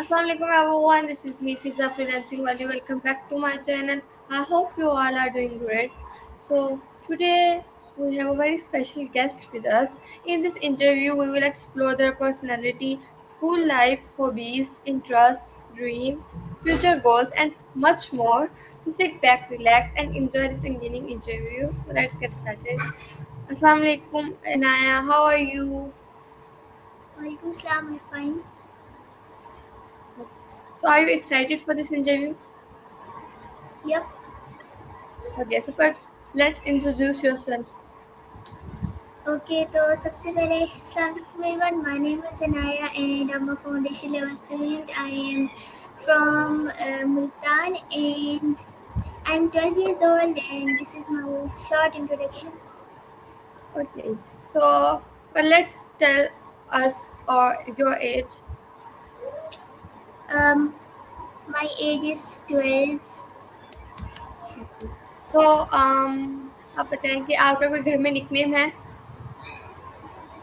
Assalamualaikum everyone, this is me Fiza Freelancing Wali. Welcome back to my channel. I hope you all are doing great. So today we have a very special guest with us. In this interview we will explore their personality, school life, hobbies, interests, dream, future goals and much more. So sit back, relax and enjoy this engaging interview. So let's get started. Assalamualaikum Anaya, how are you? Walaikum salam, I'm fine. So are you excited for this interview? Yep. Okay, so first let's introduce yourself. Okay, तो सबसे पहले Assalamualaikum everyone. My name is Anaya and I'm a foundation level student. I am from Multan and I'm 12 years old and this is my short introduction. Okay, so let's tell us or your age. Um, my age is 12. तो आप बताएं कि आपका कोई घर में nickname है?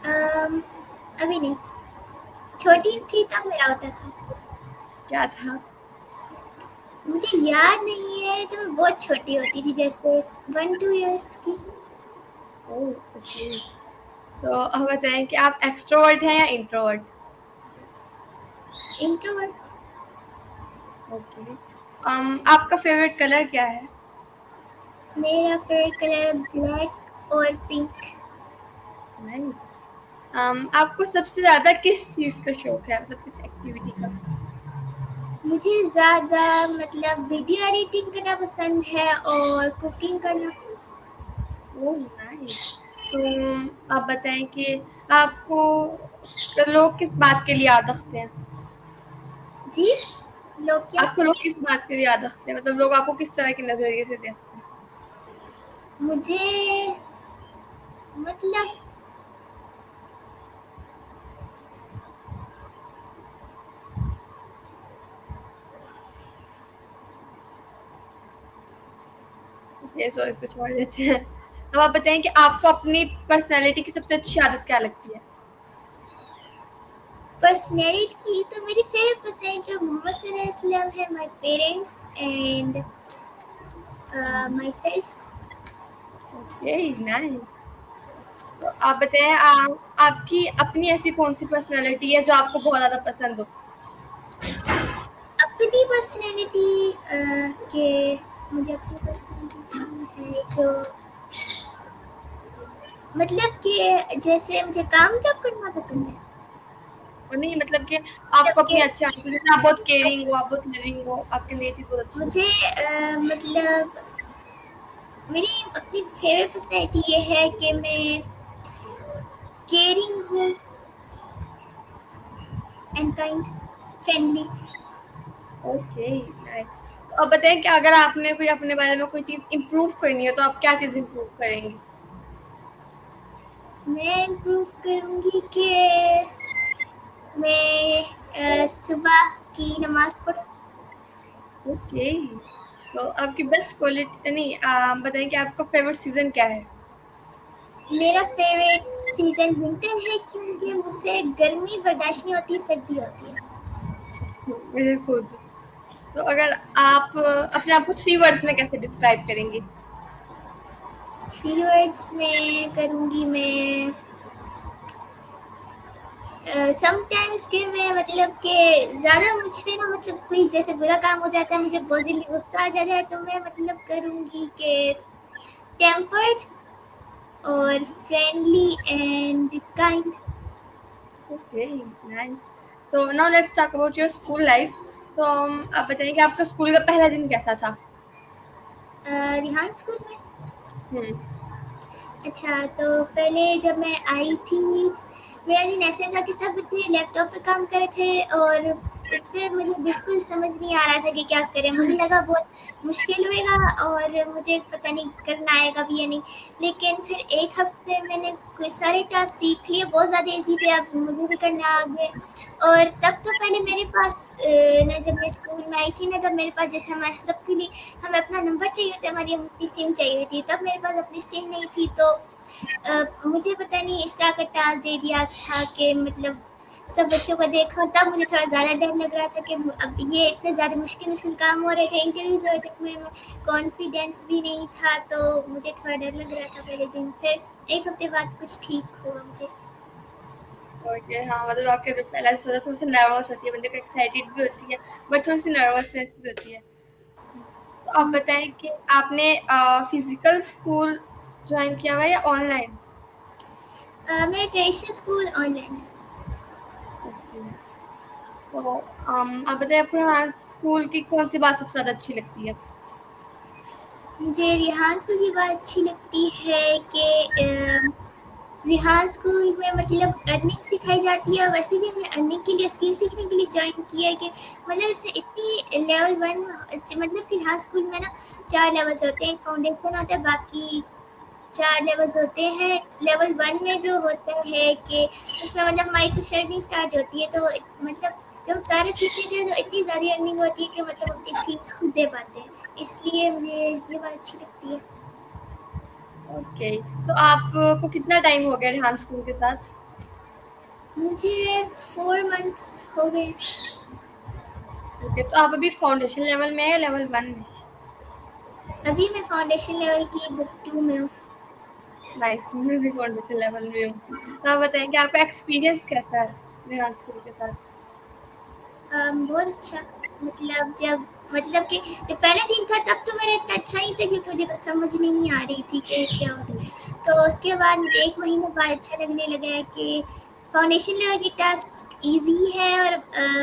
अभी नहीं, छोटी थी तब मेरा होता था। क्या था? मुझे याद नहीं है, जब मैं बहुत छोटी होती थी, जैसे 1-2 इयर्स की। Oh okay. तो आप बताएं कि आप एक्सट्रोवर्ट हैं या इंट्रोवर्ट? इंट्रोवर्ट। ओके। आपका फेवरेट कलर क्या है? मेरा फेवरेट कलर ब्लैक और पिंक। नाइस। आपको सबसे ज्यादा किस चीज का शौक है, मतलब किस एक्टिविटी का? मुझे ज़्यादा मतलब वीडियो एडिटिंग करना पसंद है और कुकिंग करना। Oh nice. तो आप बताएं कि आपको लोग किस बात के लिए याद रखते हैं? जी, लोग क्या? आपको लोग किस बात के लिए याद रखते हैं, मतलब लोग आपको किस तरह के नजरिए से देखते हैं? मुझे मतलब ये सो इसको छोड़ देते हैं। अब आप बताएं कि आपको अपनी पर्सनैलिटी की सबसे अच्छी आदत क्या लगती है? पर्सनैलिटी तो मेरी फेवरेट पर्सनैलिटी तो मोहम्मद सल्लल्लाहु है, my parents and my self. Okay nice. तो आप बताएं आपकी अपनी ऐसी कौन सी पर्सनैलिटी है जो आपको बहुत ज्यादा पसंद हो? अपनी पर्सनैलिटी के मुझे अपनी पर्सनैलिटी है जो मतलब कि जैसे मुझे काम तब करना पसंद है। और नहीं मतलब कि मतलब आपको अपनी कि अच्छी आदत, जैसे आप बहुत केयरिंग हो, आप बहुत लिविंग हो, आपके लिए चीज बहुत अच्छी हो। मुझे मतलब मेरी अपनी फेवरेट पर्सनैलिटी ये है कि मैं केयरिंग हूँ and kind, friendly. Okay nice. तो अब बताएं कि अगर आपने कोई अपने बारे में कोई चीज इम्प्रूव करनी है तो आप क्या चीज इम्प्रूव करेंगी? मैं इम्प्रूव करूँगी कि मैं सुबह की नमाज पढ़ूँ। ओके। तो आपकी बेस्ट क्वालिटी नहीं, बताएं कि आपका फेवरेट सीजन क्या है? मेरा फेवरेट सीजन विंटर है क्योंकि मुझसे गर्मी बर्दाश्त नहीं होती, सर्दी होती है। मेरे खुद। तो अगर आप अपने आप को 3 वर्ड्स में कैसे डिस्क्राइब करेंगी? 3 वर्ड्स में करूँगी मैं समटाइम्स कि मैं मतलब कि ज़्यादा मुझ पे ना मतलब कोई जैसे बुरा काम हो जाता है, मुझे बहुत जल्दी गुस्सा आ जाता है, तो मैं मतलब करूँगी कि टेम्पर्ड और friendly and kind. Okay nice. तो now let's talk about your school life. तो आप बताइए कि आपका स्कूल का पहला दिन कैसा था? रिहान स्कूल में। हम्म। अच्छा, तो पहले जब मैं आई थी, मेरा दिन ऐसे था कि सब बच्चे लैपटॉप पे काम कर रहे थे और उसमें मुझे बिल्कुल समझ नहीं आ रहा था कि क्या करें। मुझे लगा बहुत मुश्किल होएगा और मुझे पता नहीं करना आएगा भी या नहीं। लेकिन फिर 1 हफ्ते मैंने कोई सारे टास्क सीख लिए, बहुत ज़्यादा ईज़ी थे, अब मुझे भी करने आ गए। और तब तो पहले मेरे पास ना जब मैं स्कूल में आई थी ना, तब मेरे पास जैसे हमारे सबके लिए हमें अपना नंबर चाहिए होता है, हमारी अपनी सिम चाहिए हुई थी, तब मेरे पास अपनी सिम नहीं थी। तो मुझे पता नहीं इस तरह का टास्क दे दिया था कि मतलब सब बच्चों को देखा, तब मुझे थोड़ा ज़्यादा डर लग रहा था कि अब ये इतने ज़्यादा मुश्किल काम हो रहे थे, इंटरव्यूज़ हो रहे थे, मेरे में कॉन्फिडेंस भी नहीं था, तो मुझे थोड़ा डर लग रहा था पहले दिन। फिर 1 हफ्ते बाद कुछ ठीक हुआ मुझे। ओके, हाँ, मतलब आपके जो पहला सोचा थोड़ी सी नर्वस होती है, बंदे को एक्साइटेड भी होती है, बट थोड़ी सी नर्वसनेस भी होती है। तो आप बताएं कि आपने फिजिकल स्कूल ज्वाइन किया हुआ है या ऑनलाइन? मेरा ट्रेडिशनल स्कूल ऑनलाइन है। ओके। तो आप बताइए आपको हाँ स्कूल की कौन सी बात सबसे ज्यादा अच्छी लगती है? मुझे रिहान स्कूल की बात अच्छी लगती है कि रिहान स्कूल में मतलब अर्निंग सिखाई जाती है, और वैसे भी हमने अर्निंग के लिए, स्किल सीखने के लिए ज्वाइन किया है कि मतलब इससे इतनी लेवल 1, मतलब कि रिहान स्कूल में ना 4 लेवल्स होते हैं, एक फाउंडेशन होता है, बाकी 4 लेवल्स होते हैं। लेवल 1 में जो होता है कि उसमें मतलब हमारी कुछ अर्निंग स्टार्ट होती है, तो मतलब जब हम सारे सीख लेते हैं तो इतनी ज़्यादा अर्निंग होती है कि मतलब अपनी फीस खुद दे पाते हैं, इसलिए मुझे ये बात अच्छी लगती है। ओके, तो आपको कितना टाइम हो गया रिहान स्कूल के साथ? मुझे 4 मंथ्स हो गए। ओके, तो आप अभी फाउंडेशन लेवल में है या लेवल 1 में? अभी मैं फाउंडेशन लेवल की बुक 2 में हूँ। नाइस, मैं भी फाउंडेशन लेवल में हूँ। तो आप बताएं कि आपका एक्सपीरियंस कैसा है रिहान स्कूल के साथ? बहुत अच्छा, मतलब जब मतलब कि जब पहला दिन था तब तो मेरा इतना अच्छा ही था, क्योंकि मुझे कुछ समझ नहीं आ रही थी कि क्या होता है। तो उसके बाद मुझे 1 महीने बाद अच्छा लगने लगा है कि फाउंडेशन लेवल की टास्क ईज़ी है, और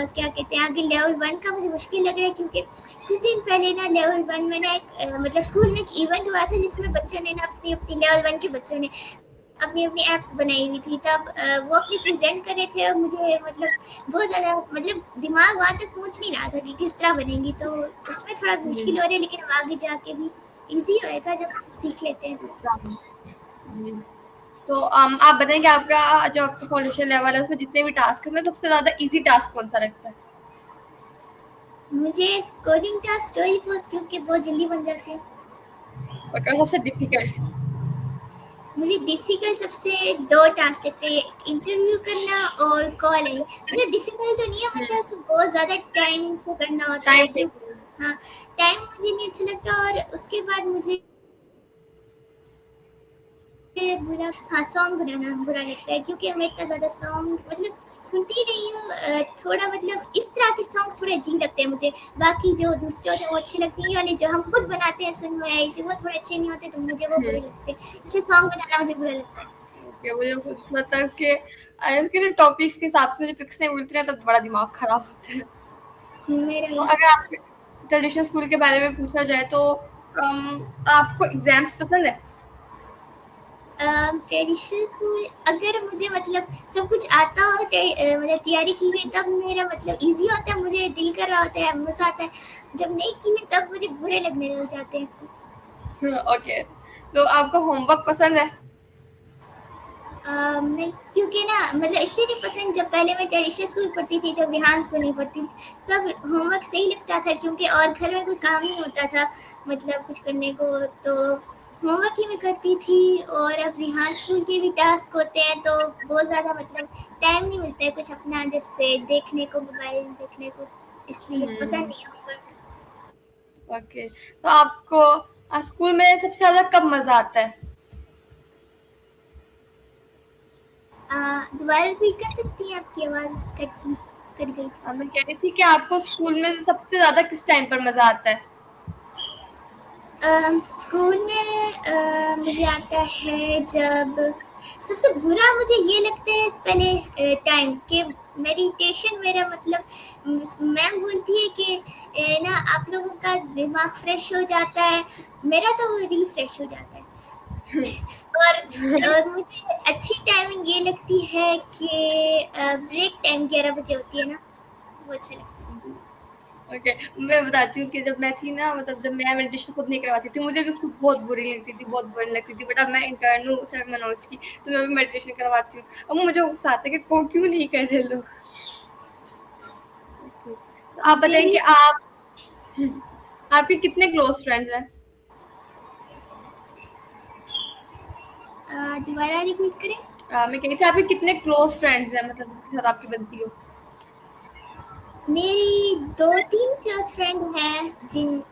क्या कहते हैं, आगे लेवल 1 का मुझे मुश्किल लग रहा है, क्योंकि कुछ दिन पहले ना लेवल 1 में ना एक मतलब स्कूल में एक इवेंट हुआ था, जिसमें बच्चों ने ना अपनी लेवल 1 के बच्चों ने अपनी ऐप्स बनाई हुई थी, तब वो अपनी प्रेजेंट कर रहे थे, और मुझे मतलब बहुत ज़्यादा मतलब दिमाग वहाँ तक पहुँच नहीं रहा था कि किस तरह बनेंगी, तो उसमें थोड़ा जी। मुश्किल हो रही है, लेकिन अब आगे जाके भी ईजी होएगा जब सीख लेते हैं तो। अच्छा। जी। तो आप बताएं कि आपका जो आपका फाउंडेशन लेवल है उसमें जितने भी टास्क है उसमें सबसे ज्यादा इजी टास्क कौन सा लगता है? मुझे कोडिंग टास्क स्टोरी पोस्ट क्योंकि बहुत जल्दी बन जाते हैं। और सबसे डिफिकल्ट? मुझे डिफिकल्ट सबसे 2 टास्क लगते हैं, इंटरव्यू करना और कॉल आई, मतलब डिफिकल्ट तो नहीं है, मतलब बहुत ज़्यादा टाइम से करना होता है टाइम क्योंकि टेकिंग। हाँ, टाइम मुझे नहीं अच्छा लगता, और उसके बाद मुझे बुरा, हाँ, सॉन्ग बनाना बुरा लगता है, क्योंकि मैं इतना ज़्यादा सॉन्ग मतलब सुनती नहीं हूँ, थोड़ा मतलब इस तरह के सॉन्ग्स थोड़े अजीब लगते हैं मुझे। बाकी जो दूसरे होते हैं वो अच्छे लगते हैं, यानी जो हम खुद बनाते हैं सुन में ऐसे, वो थोड़े अच्छे नहीं होते, तो मुझे वो बुरे लगते हैं, इसलिए सॉन्ग बनाना मुझे बुरा लगता है। ओके, मुझे कुछ मतलब कि उसके टॉपिक्स के हिसाब से मुझे पिक्स नहीं मिलती हैं तो बड़ा दिमाग खराब होता है। मेरा तो भी। अगर आपके ट्रेडिशनल स्कूल के बारे में पूछा जाए तो आपको एग्जाम्स पसंद है? ट्रेडिशनल स्कूल, अगर मुझे मतलब सब कुछ आता हो, मतलब तैयारी की हुई, तब मेरा मतलब इजी होता है, मुझे दिल कर रहा होता है, मज़ा आता है। जब नहीं की हुई तब मुझे बुरे लगने लग जाते हैं। ओके, तो आपको होमवर्क पसंद है? नहीं, क्योंकि ना मतलब इसलिए नहीं पसंद, जब पहले मैं ट्रेडिशनल स्कूल पढ़ती थी, जब रिहान स्कूल नहीं पढ़ती थी, तब होमवर्क सही लगता था, क्योंकि और घर में कोई काम नहीं होता था मतलब कुछ करने को, तो होमवर्क ही मैं करती थी। और अब रिहान स्कूल के भी टास्क होते हैं, तो बहुत ज़्यादा मतलब टाइम नहीं मिलता है कुछ अपना जैसे देखने को, मोबाइल देखने को, इसलिए पसंद हम्म। नहीं है होमवर्क। ओके, तो आपको स्कूल में सबसे ज्यादा कब मजा आता है? दोबारा रिपीट कर सकती हैं, आपकी आवाज़ कट गई थी। मैं कह रही थी कि आपको स्कूल में सबसे ज्यादा किस टाइम पर मजा आता है? स्कूल में मुझे आता है जब सबसे बुरा मुझे ये लगता है पहले टाइम के मेडिटेशन, मेरा मतलब मैम बोलती है कि ना आप लोगों का दिमाग फ्रेश हो जाता है, मेरा तो रिफ्रेश हो जाता है। और मुझे अच्छी टाइमिंग ये लगती है कि ब्रेक टाइम 11 बजे होती है ना, वो अच्छा लगता है। ओके, मैं बताती हूँ कि जब मैं थी ना मतलब जब मैं मेडिटेशन खुद नहीं करवाती थी मुझे भी खुद बहुत बुरी लगती थी, बहुत बुरी लगती थी, बट अब मैं इंटर्न हूँ सर मनोज की, तो मैं भी मेडिटेशन करवाती हूँ। अब मुझे गुस्सा आता है कि क्यों नहीं कर रहे लोग। Okay. तो आप मुझे बताएं भी। कि आप आपके कितने क्लोज फ्रेंड्स हैं? दोबारा रिपीट करें। मैं कह रही थी आपके कितने क्लोज फ्रेंड्स हैं, मतलब जिनके साथ आपकी बनती हो? मेरी 2-3 क्लोज फ्रेंड हैं जिन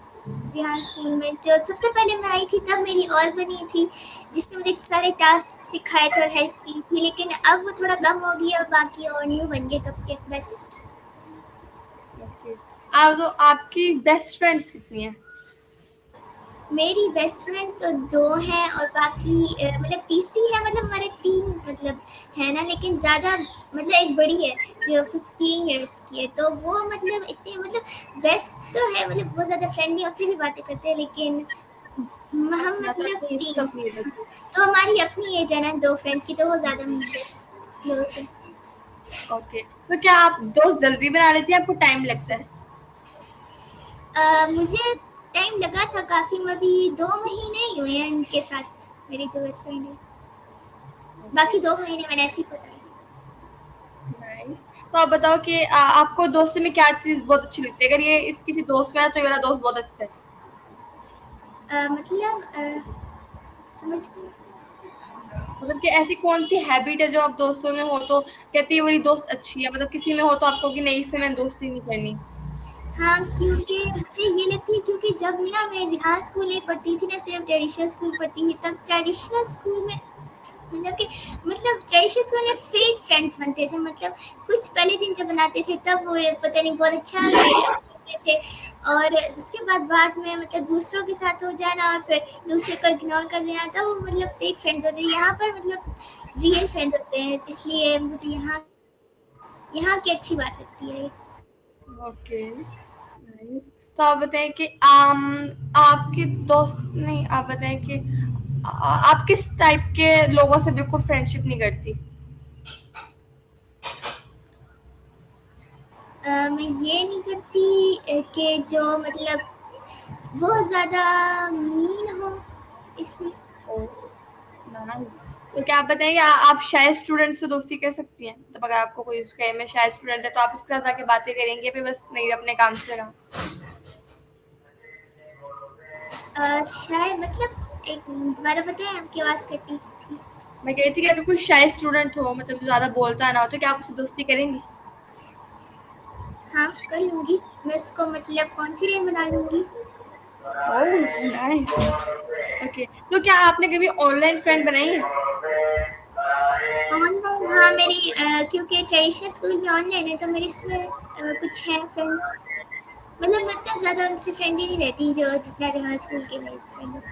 यहाँ स्कूल में, जो सबसे पहले मैं आई थी तब मेरी और बनी थी, जिसने मुझे सारे टास्क सिखाए थे और हेल्प की थी, लेकिन अब वो थोड़ा कम हो गया, बाकी और न्यू बन गए तब के बेस्ट। ओके। आप तो आपकी बेस्ट फ्रेंड्स कितनी हैं? मेरी बेस्ट फ्रेंड तो 2 हैं और बाकी मतलब तीसरी है, मतलब हमारे 3 मतलब है ना, लेकिन ज़्यादा मतलब एक बड़ी है जो 15 इयर्स की है, तो वो मतलब इतने मतलब बेस्ट तो है, मतलब बहुत ज़्यादा फ्रेंडली, उससे भी बातें करते हैं, लेकिन हम मतलब मतलब अपनी 3, सब नहीं रहती। तो हमारी अपनी एज है ना 2 फ्रेंड्स की, तो वो ज़्यादा बेस्ट क्लोज है। ओके, तो क्या आप दोस्त जल्दी बना लेती हैं, आपको टाइम लगता है? मुझे टाइम लगा था काफ़ी, मैं अभी 2 महीने ही हुए हैं इनके साथ, मेरी जो बेस्ट फ्रेंड है, ओके, बाकी 2 महीने मैंने ऐसे ही गुजारे। नाइस। तो आप बताओ कि आपको दोस्ती में क्या चीज़ बहुत अच्छी लगती है? अगर ये इस किसी दोस्त में है तो ये वाला दोस्त बहुत अच्छा है। मतलब समझ गई। मतलब कि ऐसी कौन-सी हैबिट है जो आप दोस्तों में हो तो कहती है ये वाली दोस्त अच्छी है, मतलब किसी में हो तो आपको कि नहीं इससे मैंने अच्छा, दोस्ती नहीं करनी? हाँ, क्योंकि मुझे ये लगती है, क्योंकि जब ना मैं बिहार स्कूल में पढ़ती थी ना, सिर्फ ट्रेडिशनल स्कूल पढ़ती थी, तब ट्रेडिशनल स्कूल में मतलब कि मतलब ट्रेडिशनल स्कूल में फेक फ्रेंड्स बनते थे, मतलब कुछ पहले दिन जब बनाते थे तब वो पता नहीं बहुत अच्छा करते थे, और उसके बाद बाद में मतलब दूसरों के साथ हो जाना और फिर दूसरे को इग्नोर कर देना, तो वो मतलब फेक फ्रेंड्स होते हैं। यहाँ पर मतलब रियल फ्रेंड्स होते हैं, इसलिए मुझे यहाँ यहाँ की अच्छी बात लगती है। Okay, nice. तो आप बताएँ कि आपके दोस्त नहीं, आप बताएँ कि आप किस टाइप के लोगों से बिल्कुल फ्रेंडशिप नहीं करती? मैं ये नहीं करती कि जो मतलब बहुत ज़्यादा मीन हो, इसलिए। ओह! नाइस। तो क्या आप बताएँगे आप शाय स्टूडेंट से दोस्ती कर सकती हैं? मतलब अगर आपको कोई कहे मैं शाय स्टूडेंट है तो आप उसके साथ आके बातें करेंगे फिर बस नहीं अपने काम से रहा? शायद मतलब एक दोबारा बताएं, आपकी आवाज़ कटी थी। मैं कह रही थी कि अगर कोई शाय स्टूडेंट हो मतलब जो ज़्यादा बोलता ना हो तो क्या आप उससे दोस्ती करेंगी? हाँ, कर लूँगी, मैं इसको मतलब कॉन्फिडेंट बना लूँगी। ओह! नाइस। ओके, तो क्या आपने कभी ऑनलाइन फ्रेंड बनाई है? ऑनलाइन, हाँ, मेरी क्योंकि ट्रेडिशनल स्कूल में ऑनलाइन है, तो मेरे इसमें कुछ हैं फ्रेंड्स, मतलब मैं इतना ज़्यादा उनसे फ्रेंडली नहीं रहती जो जितना यहाँ स्कूल के मेरे फ्रेंड हैं।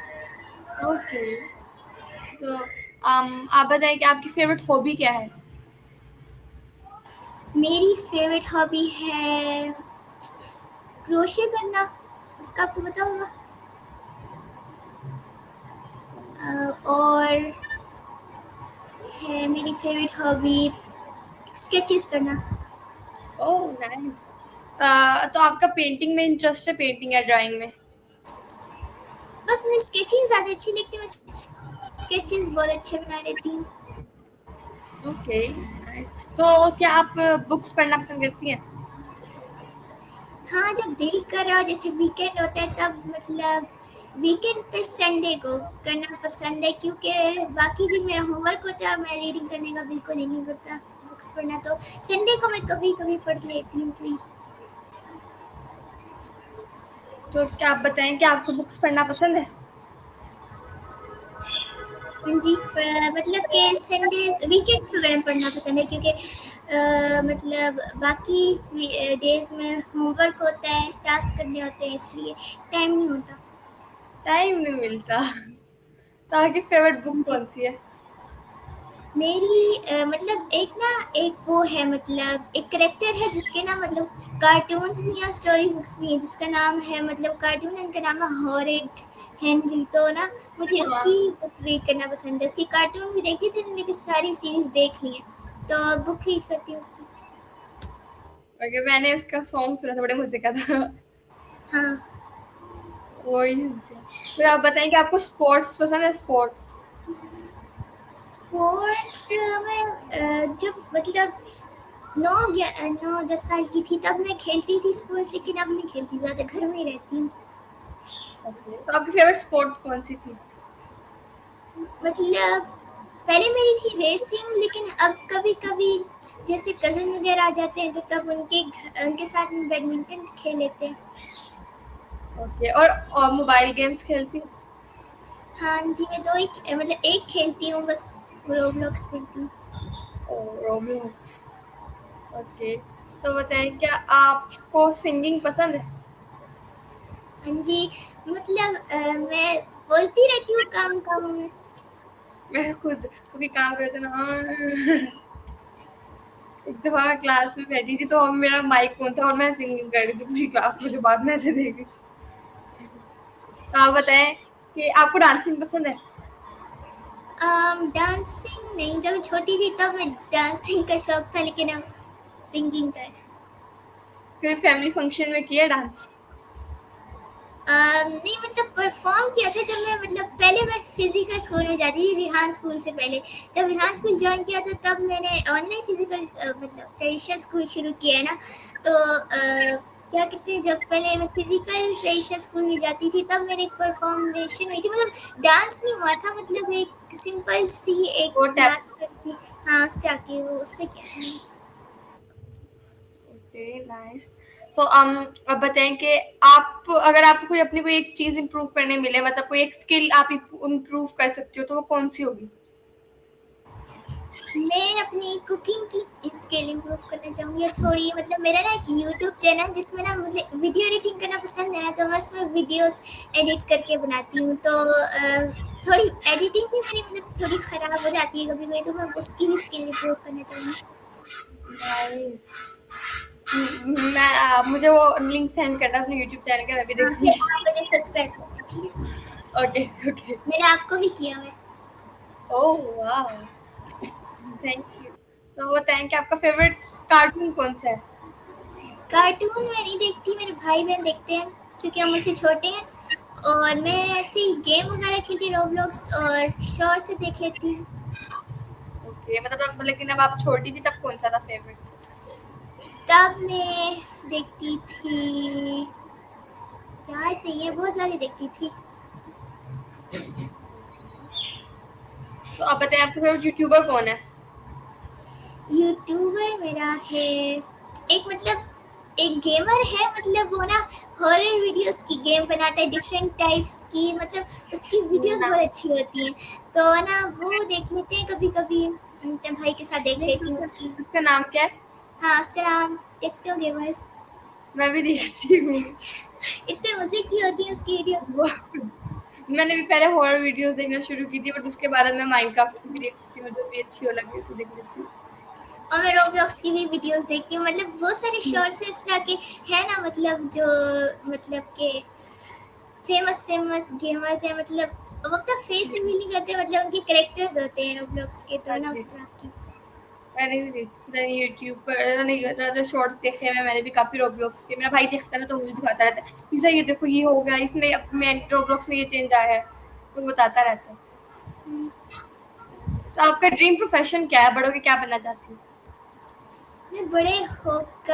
ओके, तो आप बताएँ कि आपकी फ़ेवरेट हॉबी क्या है? मेरी फेवरेट हॉबी है क्रोशे करना, उसका आपको पता होगा। और है मेरी फेवरेट हॉबी स्केचेस करना। ओह! नाइस। तो आपका पेंटिंग में इंटरेस्ट है, पेंटिंग या ड्राइंग में? बस मुझे स्केचिंग ज़्यादा अच्छी लगती है, मैं स्केचेस बहुत अच्छे बना लेती हूँ। Okay, nice. तो क्या आप बुक्स पढ़ना पसंद करती हैं? हाँ, जब दिल कर रहा हो, जैसे वीकेंड होता है तब मतलब वीकेंड पे संडे को करना पसंद है, क्योंकि बाकी दिन मेरा होमवर्क होता है और मैं रीडिंग करने का बिल्कुल ही नहीं करता, बुक्स पढ़ना, तो संडे को मैं कभी कभी पढ़ लेती हूँ कोई। तो क्या आप बताएँ कि आपको बुक्स पढ़ना पसंद है? हाँ जी, मतलब कि संडे वीकेंड्स पे मैंने पढ़ना पसंद है, क्योंकि मतलब बाकी डेज में होमवर्क होता है, टास्क करने होते हैं, इसलिए टाइम नहीं होता। टाइम नहीं मिलता। तो आपकी फ़ेवरेट बुक हाँ जी, कौन-सी है? मेरी मतलब एक ना, एक वो है, मतलब एक करेक्टर है जिसके ना मतलब कार्टून्स भी हैं, स्टोरी बुक्स भी हैं, जिसका नाम है मतलब कार्टून है, उनका नाम है हॉरिड हेनरी, तो ना मुझे उसकी हाँ। बुक रीड करना पसंद है। उसकी कार्टून भी देखती थी, लेकिन सारी सीरीज देख ली है, तो बुक रीड करती हूँ उसकी। ओके, मैंने उसका सॉन्ग सुना था, बड़े मज़े का था। हाँ, वही तो आप बताएँ कि आपको स्पोर्ट्स पसंद है, स्पोर्ट्स? स्पोर्ट्स में जब मतलब 9-10 साल की थी तब मैं खेलती थी स्पोर्ट्स, लेकिन अब नहीं खेलती, ज़्यादा घर में ही रहती हूँ। ओके, तो आपकी फ़ेवरेट स्पोर्ट्स कौन-सी थी? मतलब पहले मेरी थी रेसिंग, लेकिन अब कभी-कभी जैसे कज़न वगैरह आ जाते हैं तो तब उनके साथ में बैडमिंटन खेल लेते हैं। ओके, और मोबाइल गेम्स खेलती हो? हाँ जी, मैं 2 ही मतलब एक खेलती हूँ बस, रोब्लॉक्स खेलती हूँ। रोब्लॉक्स। ओके, तो बताएं क्या आपको सिंगिंग पसंद है? हाँ जी, मतलब मैं बोलती रहती हूँ काम-काम में। मैं खुद कभी काम करते ना एक दफा मैं क्लास में बैठी थी तो मेरा माइक ऑन था और मैं सिंगिंग कर रही थी पूरी क्लास में, जो बाद में ऐसे देखी। तो आप बताएं कि आपको डांसिंग पसंद है? डांसिंग नहीं, जब मैं छोटी थी तब मैं डांसिंग का शौक था, लेकिन अब सिंगिंग का है। कभी फैमिली फंक्शन में किया डांस? नहीं, मतलब परफॉर्म किया था जब मैं, मतलब पहले मैं फिजिकल स्कूल में जाती थी, रिहान स्कूल से पहले। जब रिहान स्कूल ज्वाइन किया था तब मैंने ऑनलाइन फिजिकल मतलब ट्रेडिशनल स्कूल शुरू किया है ना, तो क्या कहते हैं, जब पहले मैं फिजिकल ट्रेडिशनल स्कूल में जाती थी तब मेरी एक परफॉर्मेशन हुई थी, मतलब डांस नहीं हुआ था, मतलब एक सिंपल सी एक वो टैप। नाच थी। हाँ, उस तरह की वो उसमें किया था मैंने। Okay, nice. तो अब बताएं कि आप, अगर आपको कोई अपनी कोई एक चीज इंप्रूव करने मिले, मतलब कोई एक स्किल आप इंप्रूव कर सकती हो, तो वो कौन सी होगी? मैं अपनी कुकिंग की स्किल इम्प्रूव करना चाहूँगी, और थोड़ी मतलब मेरा ना एक यूट्यूब चैनल जिसमें ना मुझे वीडियो एडिटिंग करना पसंद है, तो मैं उसमें वीडियोस एडिट करके बनाती हूँ, तो थोड़ी एडिटिंग भी मेरी मतलब थोड़ी ख़राब हो जाती है कभी कभी, तो मैं उसकी भी स्किल इम्प्रूव करना चाहूँगी। नाइस। मुझे वो लिंक सेंड करना अपने यूट्यूब चैनल का, मैं भी हाँ, फिर देखूंगी। आप मुझे सब्सक्राइब करना, ठीक है? ओके। ओके। मैंने आपको भी किया हुआ है। ओह वाह, थैंक यू। तो बताएं कि आपका फेवरेट कार्टून कौन सा है? कार्टून मैं नहीं देखती, मेरे भाई बहन देखते हैं क्योंकि हम मुझसे छोटे हैं, और मैं ऐसी गेम वगैरह खेलती हूँ, रोब्लॉक्स और शॉर्ट्स से देख लेती हूँ। ओके, मतलब लेकिन अब आप छोटी थी तब कौन सा था फेवरेट? तब मैं देखती थी, याद नहीं है, बहुत सारी देखती थी। तो अब बताएं आपका फेवरेट यूट्यूबर कौन है? यूट्यूबर मेरा है एक, मतलब एक गेमर है, मतलब वो ना हॉरर वीडियोस की गेम बनाता है, डिफरेंट टाइप्स की, मतलब उसकी वीडियोस नाम? बहुत अच्छी होती हैं, तो ना वो देख लेते हैं कभी कभी, अपने भाई के साथ देख नहीं, लेती हूँ उसकी। उसका नाम क्या है? हाँ, उसका नाम टेक्नो गेमर्स। मैं भी देखती हूँ। इतने मजे की होती हैं उसकी वीडियोस। वो मैंने भी पहले हॉरर वीडियोस देखना शुरू की थी, बट उसके बाद मैं माइनक्राफ्ट की भी देखती हूँ, जो भी अच्छी हो लगे तो देख लेती हूँ। और मैं रोब्लॉक्स की भी वीडियोस देखती हूँ, मतलब बहुत सारे शॉर्ट्स इस तरह के हैं ना, मतलब जो मतलब के फेमस फेमस गेमर्स हैं, मतलब वो अपना फेस रिवील नहीं करते, मतलब उनके कैरेक्टर्स होते हैं रोब्लॉक्स के, तो हाँ ना जी, उस तरह की। मैंने भी देखी थी यूट्यूब पर, नहीं शॉर्ट्स देखे हैं मैंने भी काफी रोब्लॉक्स के। मेरा भाई देखता है ना, तो वो भी दिखाता रहता है, पिज़्ज़ा ये देखो ये हो गया इसमें, में रोब्लॉक्स में ये चेंज आया है, तो बताता रहता है। तो आपका ड्रीम प्रोफेशन क्या है? बड़ों के क्या बनना चाहती हूँ? मैं बड़े होकर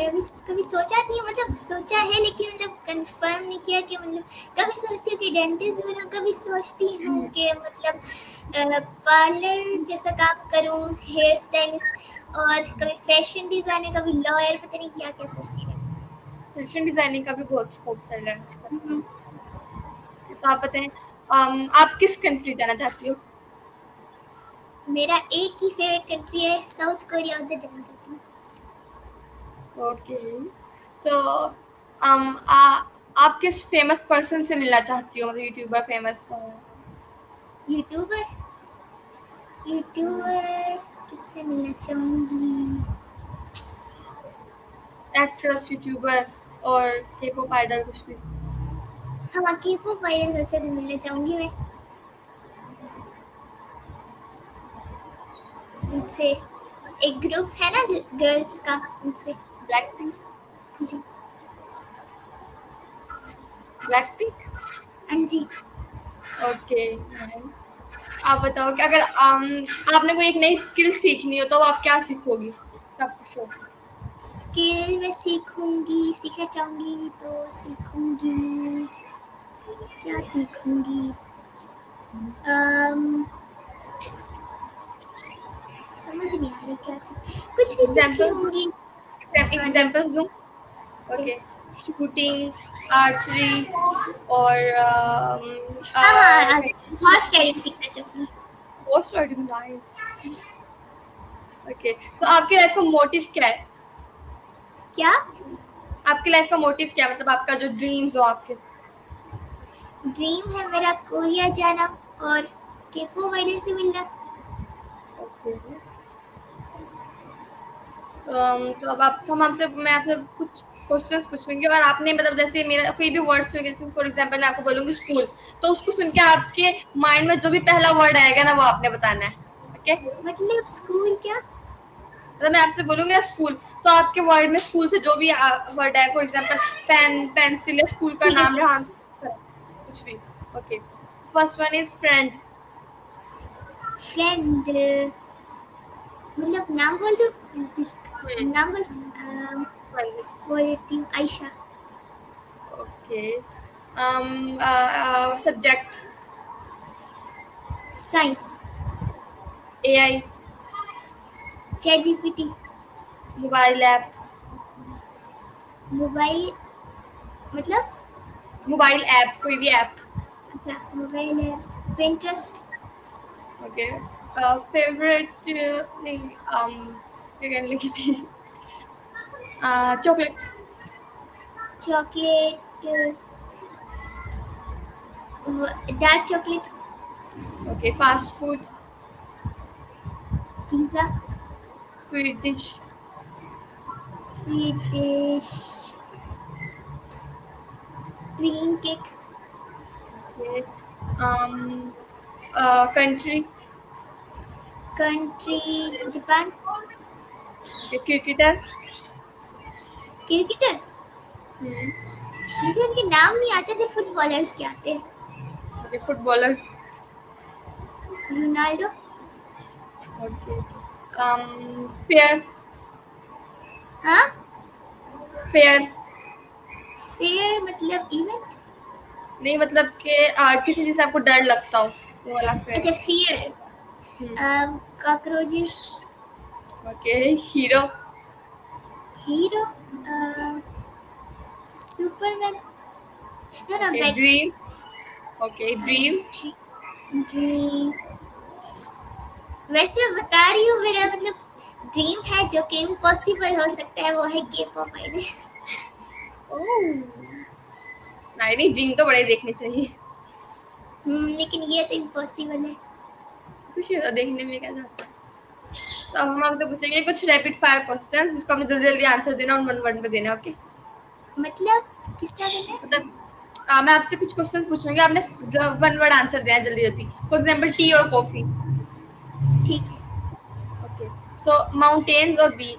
अभी कभी सोचा नहीं है, मतलब सोचा है लेकिन मतलब कंफर्म नहीं किया कि मतलब कभी सोचती हूँ कि डेंटिस्ट बनूँ, कभी सोचती हूँ कि मतलब पार्लर जैसा काम करूँ, हेयर स्टाइलिस्ट, और कभी फैशन डिज़ाइनर, कभी लॉयर, पता नहीं क्या क्या सोचती रहती फैशन डिजाइनिंग का भी बहुत स्कोप चल रहा है आजकल। हूँ। तो आप बताएं, आप किस कंट्री जाना चाहती हो? मेरा एक ही फेवरेट कंट्री है, साउथ कोरिया, उधर जाना चाहती हूँ। ओके। तो आप किस फेमस पर्सन से मिलना चाहती हो, मतलब यूट्यूबर फेमस हो? यूट्यूबर यूट्यूबर किससे मिलना चाहूँगी? एक्ट्रेस, यूट्यूबर और के पॉप आइडल, कुछ भी। हाँ, के-पॉप आइडल से भी मिलना चाहूँगी मैं, उनसे। एक ग्रुप है ना गर्ल्स का, उनसे। Black pink. जी। Black pink. हाँ जी। ओके। आप बताओ कि अगर आपने कोई एक नई स्किल सीखनी हो तो आप क्या सीखोगी? सब कुछ हो। स्किल मैं सीखना चाहूँगी तो सीखूँगी, क्या सीखूँगी? अम, समझ नहीं आ रही क्या से कुछ भी सीखी एग्जाम्पल होंगी। हाँ एग्जाम्पल दूँ? okay. ओके, शूटिंग, आर्चरी और हाँ हाँ हॉर्स राइडिंग सीखना चाहूँगी। Horse riding. नाइस। ओके, तो आपकी लाइफ का मोटिव क्या है? क्या आपकी लाइफ का मोटिव क्या है, मतलब आपका जो ड्रीम्स हो आपके? ड्रीम है मेरा कोरिया जाना और केपो वाइडर से मिलना। ओके। तो अब आप हम आपसे मैं आपसे कुछ क्वेश्चंस पूछूंगी और आपने मतलब जैसे मेरा कोई भी वर्ड सुनेंगे, जैसे फॉर एग्जांपल मैं आपको बोलूंगी स्कूल, तो उसको सुन के आपके माइंड में जो भी पहला वर्ड आएगा ना वो आपने बताना है। ओके? मतलब स्कूल क्या? मतलब मैं आपसे बोलूंगी स्कूल, तो आपके वर्ड में स्कूल से जो भी वर्ड आए, for example pen, pencil, school का ठीक है नाम ठीक रहा, कुछ भी। Okay, first one is friend. Friend मतलब नाम बोल दो नाम बोल हाँ जी। बोल देती हूँ Ayesha. Okay. Subject. Science. AI. Chat GPT. Mobile app. Mobile मतलब मोबाइल ऐप, कोई भी ऐप। अच्छा मोबाइल है पिंटरेस्ट। ओके। फेवरेट नहीं, क्या कहने लगी थी, chocolate. Chocolate dark chocolate. Okay, fast food. Pizza. Sweet dish. Sweet dish cream cake. Okay. Country. Country Japan. Cricketer. Cricketer मुझे उनके नाम नहीं आते जो फुटबॉलर्स के आते हैं। Okay, footballer. Ronaldo. Okay. Fair. हाँ फेयर। फेयर मतलब इवेंट। नहीं, मतलब कि किसी चीज से आपको डर लगता हो, वो वाला फेयर। अच्छा fear cockroaches. Okay, hero. Hero Superman. No no okay, bat dream. Okay, dream. Dream वैसे मैं बता रही हूँ मेरा मतलब ड्रीम है जो कि इम्पॉसिबल हो सकता है वो है के पॉप आइडल। ओह, नहीं, ड्रीम तो बड़े देखने चाहिए। लेकिन ये तो इम्पॉसिबल है। कुछ नहीं होता देखने में, क्या जाता है। तो अब हम आपसे पूछेंगे कुछ रैपिड फायर क्वेश्चंस, जिसको हमने जल्दी जल्दी आंसर देना और वन वर्ड में देना। ओके? मतलब किस तरह करना है? मतलब मैं आपसे कुछ क्वेश्चंस पूछूंगी, आपने वन वर्ड आंसर देना जल्दी जल्दी। फॉर एग्जांपल टी और कॉफी। ठीक है। ओके, सो माउंटेन्स और बीच।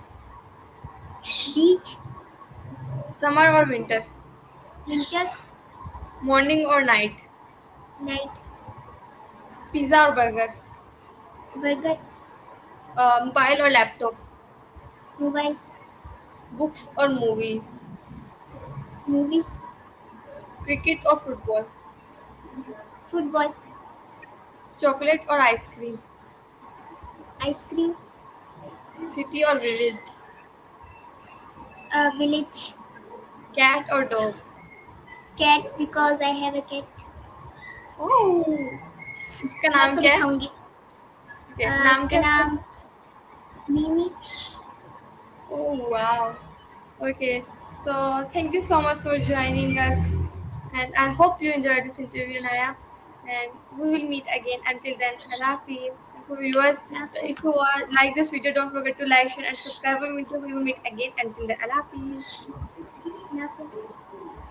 बीच। समर और विंटर। विंटर। मॉर्निंग और नाइट। नाइट। पिज्जा और बर्गर। बर्गर। मोबाइल और लैपटॉप। मोबाइल। बुक्स और मूवीज। मूवीज। क्रिकेट और फुटबॉल। फुटबॉल। चॉकलेट और आइसक्रीम। आइसक्रीम। सिटी और विलेज। विलेज। कैट और dog. Cat because I have a cat. Oh, उसका मैं नाम आपको क्या है? दिखाऊंगी। नाम उसका क्या है उसका? नाम Mimi. Oh wow. Okay. So thank you so much for joining us, and I hope you enjoyed this interview, Naya. And we will meet again. Until then, Allah Hafiz. And for viewers, Hafiz. if you are like this video, don't forget to like, share, and subscribe. We will meet again. Until then, Allah Hafiz. Hafiz.